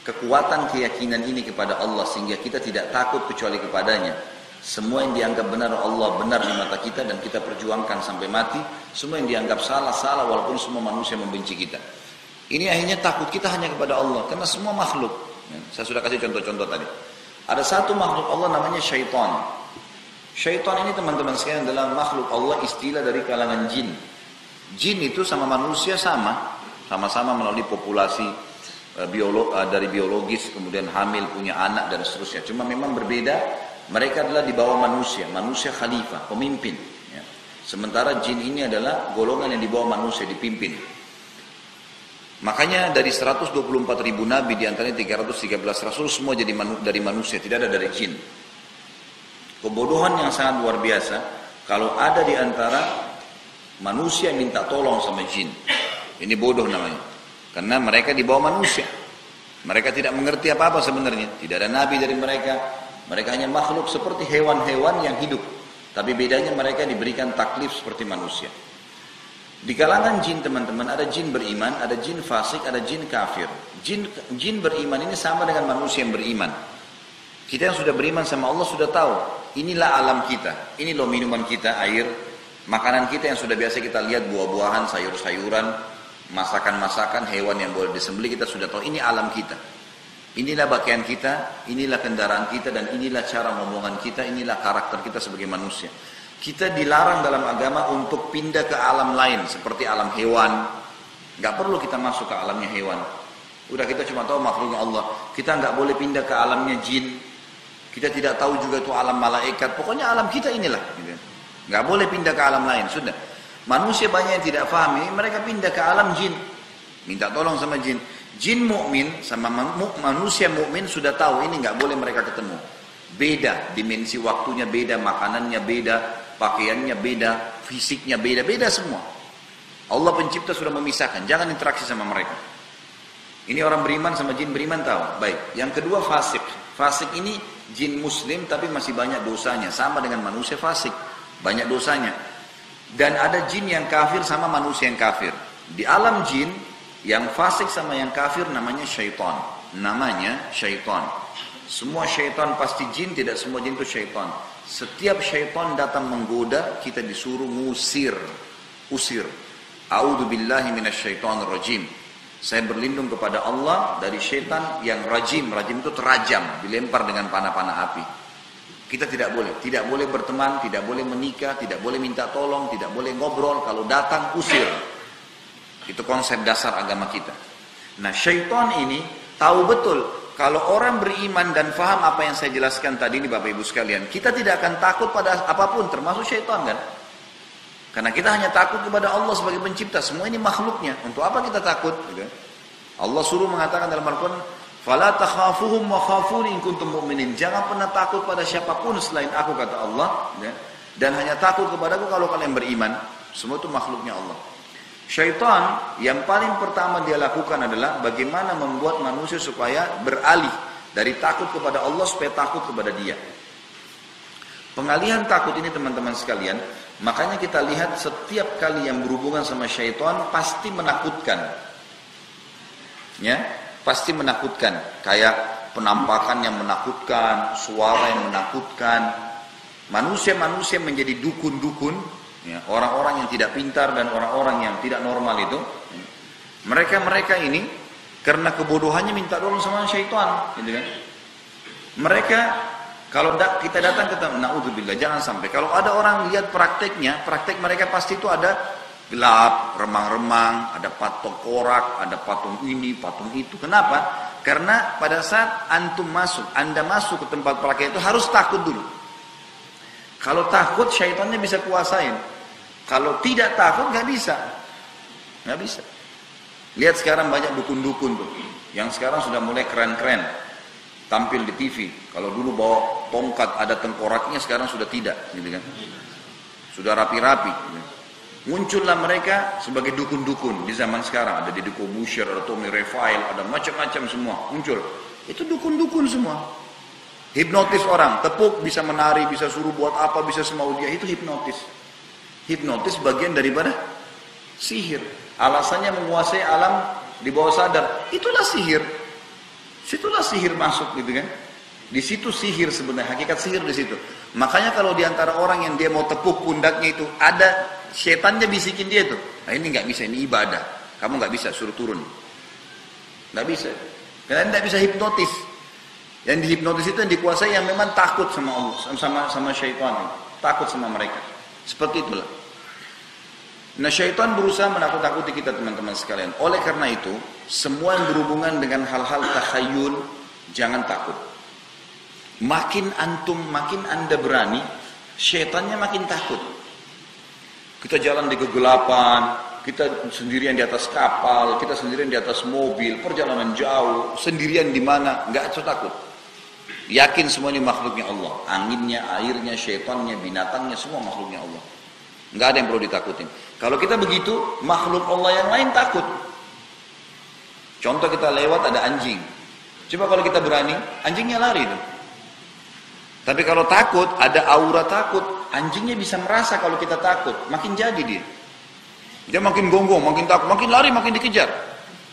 kekuatan keyakinan ini kepada Allah sehingga kita tidak takut kecuali kepadanya. Semua yang dianggap benar Allah benar di mata kita dan kita perjuangkan sampai mati. Semua yang dianggap salah walaupun semua manusia membenci kita. Ini akhirnya takut kita hanya kepada Allah karena semua makhluk. Saya sudah kasih contoh-contoh tadi. Ada satu makhluk Allah namanya syaitan. Syaitan ini teman-teman sekalian adalah makhluk Allah, istilah dari kalangan jin. Jin itu sama manusia sama-sama melalui populasi dari biologis, kemudian hamil, punya anak dan seterusnya. Cuma memang berbeda, mereka adalah di bawah manusia khalifah, pemimpin. Ya. Sementara jin ini adalah golongan yang di bawah manusia, dipimpin. Makanya dari 124.000 nabi, diantaranya 313 rasul, semua jadi dari manusia, tidak ada dari jin. Kebodohan yang sangat luar biasa, kalau ada di antara manusia minta tolong sama jin. Ini bodoh namanya. Karena mereka di bawah manusia. Mereka tidak mengerti apa-apa sebenarnya. Tidak ada nabi dari mereka. Mereka hanya makhluk seperti hewan-hewan yang hidup. Tapi bedanya mereka diberikan taklif seperti manusia. Di kalangan jin teman-teman, ada jin beriman, ada jin fasik, ada jin kafir. Jin beriman ini sama dengan manusia yang beriman. Kita yang sudah beriman sama Allah sudah tahu, inilah alam kita, ini loh minuman kita, air, makanan kita yang sudah biasa kita lihat, buah-buahan, sayur-sayuran, masakan-masakan, hewan yang boleh disembelih, kita sudah tahu, ini alam kita. Inilah pakaian kita, inilah kendaraan kita, dan inilah cara ngomongan kita, inilah karakter kita sebagai manusia. Kita dilarang dalam agama untuk pindah ke alam lain, seperti alam hewan. Gak perlu kita masuk ke alamnya hewan. Udah kita cuma tahu makhluknya Allah. Kita gak boleh pindah ke alamnya jin. Kita tidak tahu juga itu alam malaikat. Pokoknya alam kita inilah. Gitu. Gak boleh pindah ke alam lain. Sudah. Manusia banyak yang tidak pahami. Mereka pindah ke alam jin. Minta tolong sama jin. Jin mukmin sama manusia mukmin sudah tahu ini gak boleh mereka ketemu. Beda. Dimensi waktunya beda. Makanannya beda. Pakaiannya beda. Fisiknya beda. Beda semua. Allah pencipta sudah memisahkan. Jangan interaksi sama mereka. Ini orang beriman sama jin beriman tahu. Baik. Yang kedua fasik. Fasik ini jin muslim tapi masih banyak dosanya. Sama dengan manusia fasik. Banyak dosanya. Dan ada jin yang kafir sama manusia yang kafir. Di alam jin, yang fasik sama yang kafir namanya syaitan. Namanya syaitan. Semua syaitan pasti jin, tidak semua jin itu syaitan. Setiap syaitan datang menggoda, kita disuruh ngusir. Usir. A'udzubillahi minasyaitonir rajim. Saya berlindung kepada Allah dari syaitan yang rajim. Rajim itu terajam, dilempar dengan panah-panah api. Kita tidak boleh berteman, tidak boleh menikah, tidak boleh minta tolong, tidak boleh ngobrol. Kalau datang, usir. Itu konsep dasar agama kita. Nah, syaitan ini tahu betul. Kalau orang beriman dan faham apa yang saya jelaskan tadi ini Bapak Ibu sekalian, kita tidak akan takut pada apapun, termasuk syaitan kan? Karena kita hanya takut kepada Allah sebagai pencipta. Semua ini makhluknya. Untuk apa kita takut? Allah suruh mengatakan dalam Al-Quran, "Fala takhafuhum wa khafuni in kuntum mu'minin." Jangan pernah takut pada siapapun selain aku, kata Allah. Dan hanya takut kepadaku kalau kalian beriman. Semua itu makhluknya Allah. Syaitan yang paling pertama dia lakukan adalah bagaimana membuat manusia supaya beralih dari takut kepada Allah supaya takut kepada dia. Pengalihan takut ini teman-teman sekalian, makanya kita lihat setiap kali yang berhubungan sama syaitan pasti menakutkan. Ya, pasti menakutkan. Kayak penampakan yang menakutkan, suara yang menakutkan. Manusia-manusia menjadi dukun-dukun, ya, orang-orang yang tidak pintar dan orang-orang yang tidak normal itu. Mereka ini karena kebodohannya minta tolong sama syaitan, gitu kan. Mereka kalau kita datang ke tempat, naudzubillah, jangan sampai. Kalau ada orang lihat prakteknya, praktek mereka pasti itu ada gelap, remang-remang, ada patung korak, ada patung ini, patung itu. Kenapa? Karena pada saat Anda masuk ke tempat praktek itu harus takut dulu. Kalau takut, syaitannya bisa kuasain. Kalau tidak takut, nggak bisa. Nggak bisa. Lihat sekarang banyak dukun-dukun tuh, yang sekarang sudah mulai keren-keren. Tampil di TV. Kalau dulu bawa tongkat ada tengkoraknya, sekarang sudah tidak, gitu kan? Sudah rapi-rapi. Gitu. Muncullah mereka sebagai dukun-dukun di zaman sekarang. Ada Deddy Corbuzier, ada Tommy Raphael, ada macam-macam semua muncul. Itu dukun-dukun semua. Hipnotis orang, tepuk bisa menari, bisa suruh buat apa, bisa semau dia. Itu hipnotis. Hipnotis bagian daripada sihir. Alasannya menguasai alam di bawah sadar. Itulah sihir. Situlah sihir masuk gitu kan. Di situ sihir sebenarnya, hakikat sihir di situ. Makanya kalau di antara orang yang dia mau tepuk pundaknya itu, ada setannya bisikin dia tuh. Nah ini nggak bisa, ini ibadah. Kamu nggak bisa, suruh turun. Nggak bisa. Kalian nggak bisa hipnotis. Yang dihipnotis itu yang dikuasai yang memang takut sama Allah, sama syaitan. Takut sama mereka. Seperti itulah. Nah syaitan berusaha menakut-nakuti kita teman-teman sekalian. Oleh karena itu, semua yang berhubungan dengan hal-hal takhayul, jangan takut. Makin anda berani, syaitannya makin takut. Kita jalan di kegelapan, kita sendirian di atas kapal, kita sendirian di atas mobil, perjalanan jauh, sendirian di mana, nggak usah takut. Yakin semua ini makhluknya Allah, anginnya, airnya, syaitannya, binatangnya, semua makhluknya Allah. Nggak ada yang perlu ditakutin. Kalau kita begitu, makhluk Allah yang lain takut. Contoh kita lewat ada anjing. Coba kalau kita berani, anjingnya lari tuh. Tapi kalau takut, ada aura takut, anjingnya bisa merasa kalau kita takut, makin jadi dia. Dia makin gonggong, makin takut, makin lari, makin dikejar.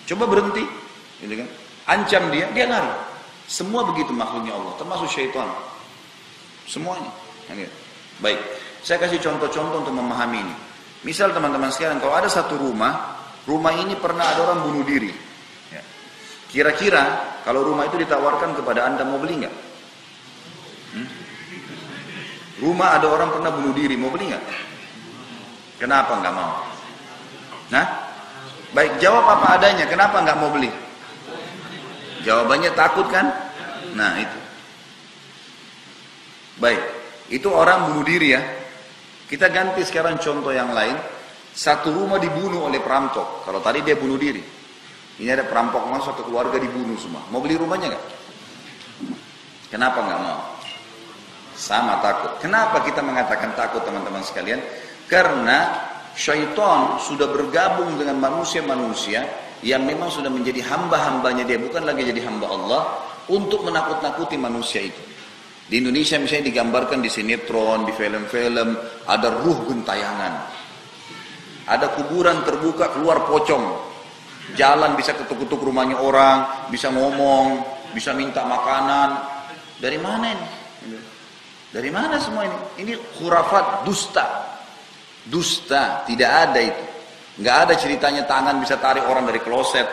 Coba berhenti, gitu kan? Ancam dia lari. Semua begitu makhluknya Allah, termasuk syaitan. Semuanya. Baik, saya kasih contoh-contoh untuk memahami ini. Misal teman-teman sekalian, kalau ada satu rumah ini pernah ada orang bunuh diri. Kira-kira kalau rumah itu ditawarkan kepada Anda, mau beli nggak? Rumah ada orang pernah bunuh diri, mau beli nggak? Kenapa nggak mau? Nah, baik, jawab apa adanya. Kenapa nggak mau beli? Jawabannya takut kan? Nah itu. Baik, itu orang bunuh diri ya. Kita ganti sekarang contoh yang lain. Satu rumah dibunuh oleh perampok. Kalau tadi dia bunuh diri, ini ada perampok masuk ke keluarga dibunuh semua. Mau beli rumahnya nggak? Kenapa nggak mau? Sama takut. Kenapa kita mengatakan takut teman-teman sekalian? Karena syaitan sudah bergabung dengan manusia-manusia yang memang sudah menjadi hamba-hambanya dia, bukan lagi jadi hamba Allah, untuk menakut-nakuti manusia itu. Di Indonesia misalnya digambarkan di sinetron, di film-film, ada ruh gentayangan. Ada kuburan terbuka, keluar pocong. Jalan bisa ketuk-ketuk rumahnya orang, bisa ngomong, bisa minta makanan. Dari mana ini? Dari mana semua ini? Ini khurafat, dusta. Dusta, tidak ada itu. Nggak ada ceritanya tangan bisa tarik orang dari kloset.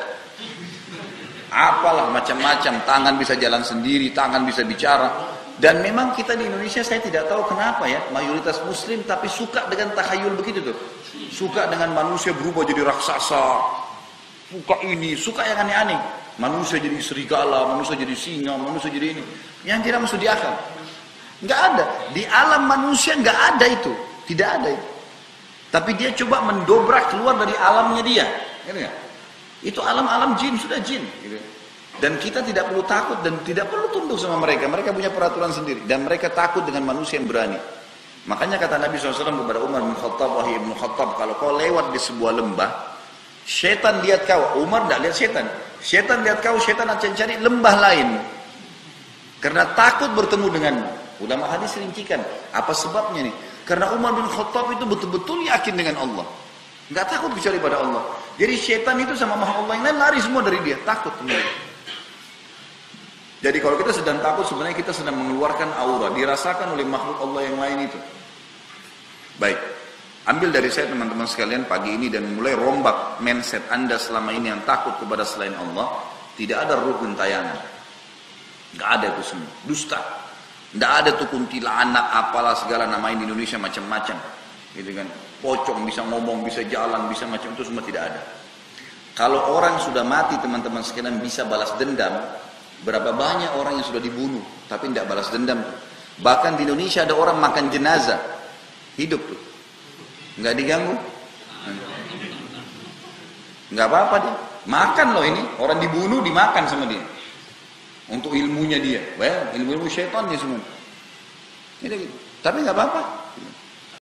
Apalah macam-macam, tangan bisa jalan sendiri, tangan bisa bicara. Dan memang kita di Indonesia, saya tidak tahu kenapa ya, mayoritas muslim tapi suka dengan takhayul begitu tuh. Suka dengan manusia berubah jadi raksasa. Suka ini, suka yang aneh-aneh. Manusia jadi serigala, manusia jadi singa, manusia jadi ini. Yang tidak masuk di akal. Nggak ada. Di alam manusia nggak ada itu. Tidak ada itu. Tapi dia coba mendobrak keluar dari alamnya dia. Itu alam-alam jin, sudah jin. Dan kita tidak perlu takut dan tidak perlu tunduk sama mereka. Mereka punya peraturan sendiri. Dan mereka takut dengan manusia yang berani. Makanya kata Nabi SAW kepada Umar bin Khattab, wahai Ibnu Khattab, kalau kau lewat di sebuah lembah, syaitan lihat kau. Umar tidak lihat syaitan. Syaitan lihat kau, syaitan akan cari lembah lain. Karena takut bertemu denganmu. Ulama hadis rincikan. Apa sebabnya nih? Karena Umar bin Khattab itu betul-betul yakin dengan Allah. Nggak takut kecuali pada Allah. Jadi syaitan itu sama makhluk Allah yang lain lari semua dari dia. Takut sebenarnya. Jadi kalau kita sedang takut, sebenarnya kita sedang mengeluarkan aura. Dirasakan oleh makhluk Allah yang lain itu. Baik. Ambil dari saya teman-teman sekalian pagi ini dan mulai rombak mindset Anda selama ini yang takut kepada selain Allah. Tidak ada ruh gentayangan. Nggak ada itu semua. Dusta. Nggak ada tuh kuntilanak apalah segala namain di Indonesia macam-macam. Gitu kan. Pocong bisa ngomong, bisa jalan, bisa macam itu semua tidak ada. Kalau orang sudah mati teman-teman sekalian bisa balas dendam. Berapa banyak orang yang sudah dibunuh tapi tidak balas dendam tuh. Bahkan di Indonesia ada orang makan jenazah hidup tuh, nggak diganggu, nggak apa-apa dia makan loh. Ini orang dibunuh dimakan sama dia untuk ilmunya dia, ilmu syaitannya semua. Tapi nggak apa-apa.